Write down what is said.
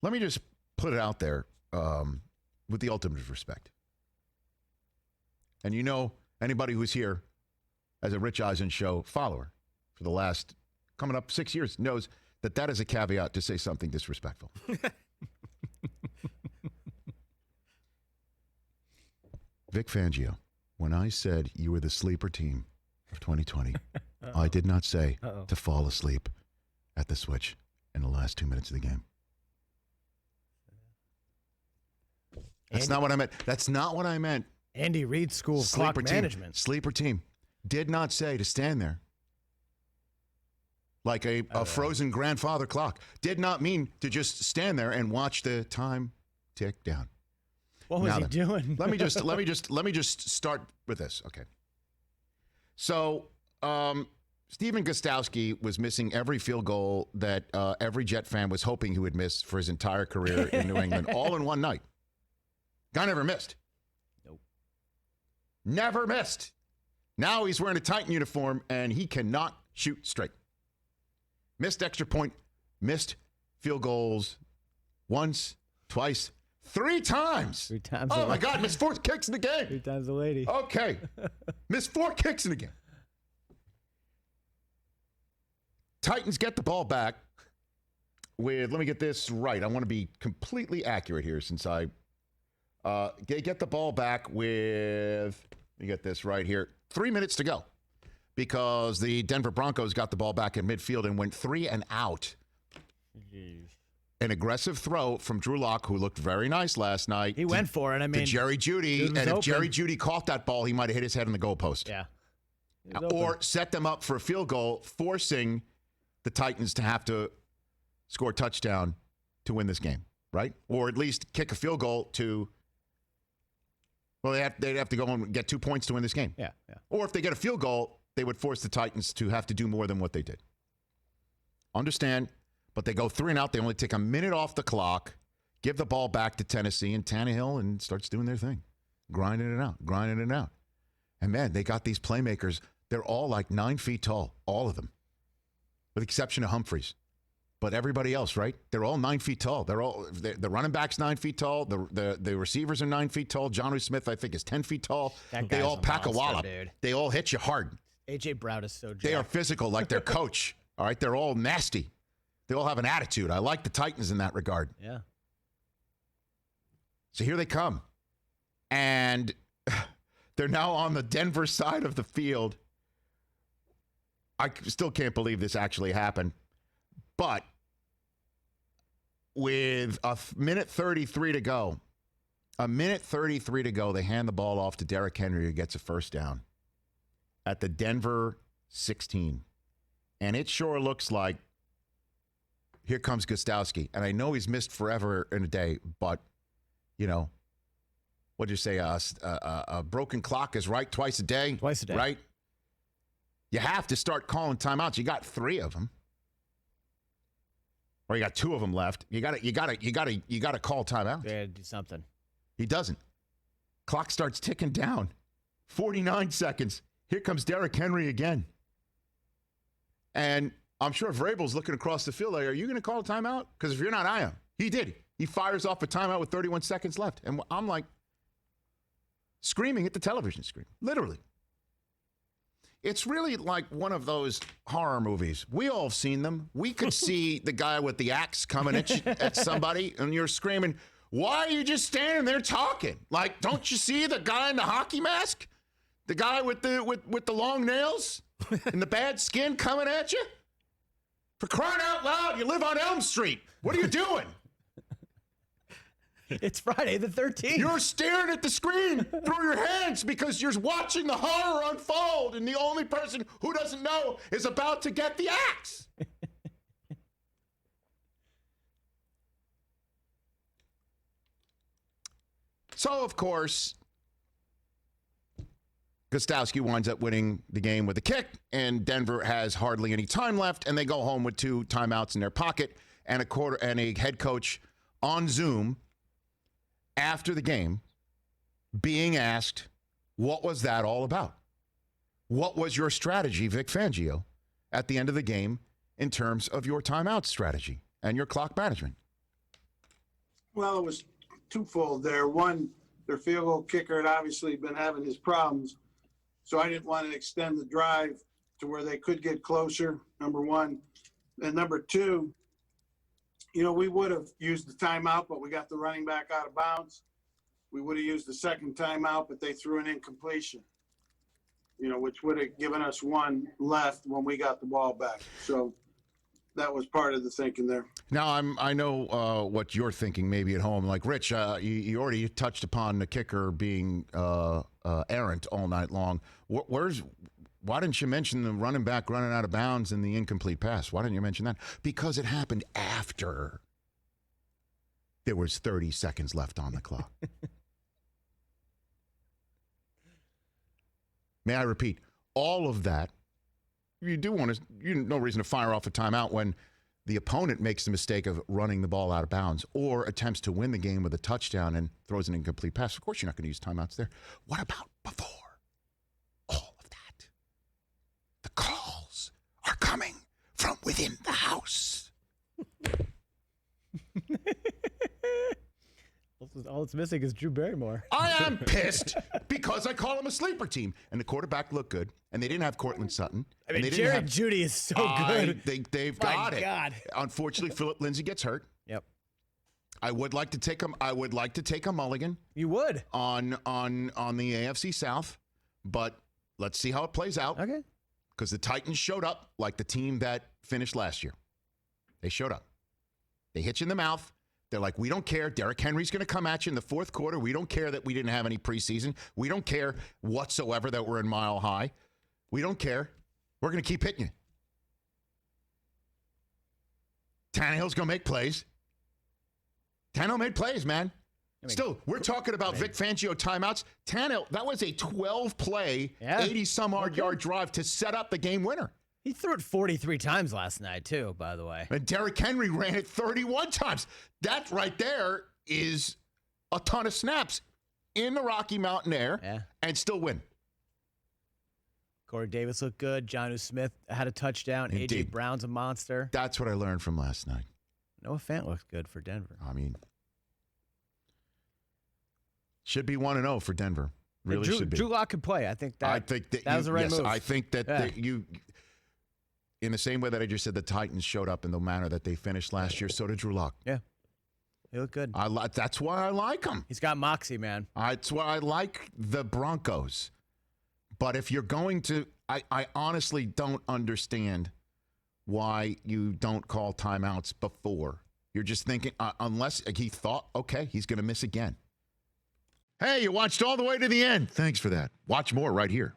Let me just put it out there with the ultimate respect. And anybody who's here as a Rich Eisen Show follower for the last, coming up 6 years, knows that is a caveat to say something disrespectful. Vic Fangio, when I said you were the sleeper team of 2020, I did not say to fall asleep at the switch in the last 2 minutes of the game. That's not what I meant. That's not what I meant. Andy Reid School of Clock Management. Sleeper team. Did not say to stand there like a frozen grandfather clock. Did not mean to just stand there and watch the time tick down. What was he doing? let me just start with this. Okay. So, Stephen Gostkowski was missing every field goal that every Jet fan was hoping he would miss for his entire career in New England, all in one night. Guy never missed. Nope. Never missed. Now he's wearing a Titan uniform, and he cannot shoot straight. Missed extra point, missed field goals once, twice, 3 times. 3 times. Oh, my God, missed 4 kicks in the game. 3 times the lady. Okay. Missed 4 kicks in the game. Titans get the ball back with, let me get this right. I want to be completely accurate here since they get the ball back with, let me get this right here, 3 minutes to go because the Denver Broncos got the ball back in midfield and went 3 and out. Jeez. An aggressive throw from Drew Lock, who looked very nice last night. He went for it. I mean, to Jerry Jeudy, and if Jerry Jeudy caught that ball, he might have hit his head on the goalpost. Yeah. Or set them up for a field goal, forcing the Titans to have to score a touchdown to win this game, right? Or at least kick a field goal to, well, they'd have to go and get 2 points to win this game. Yeah. Or if they get a field goal, they would force the Titans to have to do more than what they did. Understand? But they go 3 and out. They only take a minute off the clock, give the ball back to Tennessee, and Tannehill and starts doing their thing, grinding it out. And, man, they got these playmakers. They're all like 9 feet tall, all of them, with the exception of Humphreys. But everybody else, right? They're all 9 feet tall. The running back's 9 feet tall. The receivers are 9 feet tall. John Smith, I think, is 10 feet tall. They all pack a wallop. Dude. They all hit you hard. A.J. Brown is so jacked. They are physical, like their coach. All right, they're all nasty. They all have an attitude. I like the Titans in that regard. Yeah. So here they come. And they're now on the Denver side of the field. I still can't believe this actually happened. But with a minute 33 to go, they hand the ball off to Derrick Henry, who gets a first down at the Denver 16. And it sure looks like here comes Gostkowski. And I know he's missed forever in a day, but, what'd you say? A broken clock is right twice a day. Twice a day. Right? You have to start calling timeouts. You got 3 of them. Or you got 2 of them left. You got to call timeouts. Yeah, do something. He doesn't. Clock starts ticking down. 49 seconds. Here comes Derrick Henry again. And I'm sure Vrabel's looking across the field like, are you going to call a timeout? Because if you're not, I am. He did. He fires off a timeout with 31 seconds left. And I'm like screaming at the television screen. Literally. It's really like one of those horror movies. We all have seen them. We could see the guy with the axe coming at somebody, and you're screaming, why are you just standing there talking? Like, don't you see the guy in the hockey mask? The guy with the long nails and the bad skin coming at you? For crying out loud, you live on Elm Street. What are you doing? It's Friday the 13th. You're staring at the screen through your hands because you're watching the horror unfold, and the only person who doesn't know is about to get the axe. So, of course, Gostkowski winds up winning the game with a kick, and Denver has hardly any time left, and they go home with 2 timeouts in their pocket and a head coach on Zoom after the game being asked, what was that all about? What was your strategy, Vic Fangio, at the end of the game in terms of your timeout strategy and your clock management? Well, it was twofold there. One, their field goal kicker had obviously been having his problems, so I didn't want to extend the drive to where they could get closer, number one. And number two, we would have used the timeout, but we got the running back out of bounds. We would have used the second timeout, but they threw an incompletion, which would have given us one left when we got the ball back. So that was part of the thinking there. Now, I know what you're thinking maybe at home. Like, Rich, you already touched upon the kicker being errant all night long. Why didn't you mention the running back running out of bounds and the incomplete pass? Why didn't you mention that? Because it happened after there was 30 seconds left on the clock. May I repeat, all of that, you no reason to fire off a timeout when the opponent makes the mistake of running the ball out of bounds or attempts to win the game with a touchdown and throws an incomplete pass. Of course, you're not going to use timeouts there. What about before all of that? The calls are coming from within the house. All it's missing is Drew Barrymore. I am pissed because I call them a sleeper team. And the quarterback looked good. And they didn't have Cortland Sutton. I mean, and they Jared Judy is so good. They've My got it. God. Unfortunately, Philip Lindsay gets hurt. Yep. I would like to take a mulligan. You would. On the AFC South, but let's see how it plays out. Okay. Because the Titans showed up like the team that finished last year. They showed up. They hit you in the mouth. They're like, we don't care. Derrick Henry's going to come at you in the fourth quarter. We don't care that we didn't have any preseason. We don't care whatsoever that we're in Mile High. We don't care. We're going to keep hitting you. Tannehill's going to make plays. Tannehill made plays, man. Still, we're talking about Vic Fangio timeouts. Tannehill, that was a 12-play, 80-some-odd yard drive to set up the game winner. He threw it 43 times last night, too, by the way. And Derrick Henry ran it 31 times. That right there is a ton of snaps in the Rocky Mountain Air and still win. Corey Davis looked good. Jonnu Smith had a touchdown. Indeed. A.J. Brown's a monster. That's what I learned from last night. Noah Fant looked good for Denver. I mean, should be 1-0 for Denver. Really should be. Drew Lock could play. I think that was the right move. I think that you, in the same way that I just said the Titans showed up in the manner that they finished last year, so did Drew Lock. Yeah. He looked good. That's why I like him. He's got moxie, man. That's why I like the Broncos. But if you're going to, I honestly don't understand why you don't call timeouts before. You're just thinking, unless he thought, okay, he's going to miss again. Hey, you watched all the way to the end. Thanks for that. Watch more right here.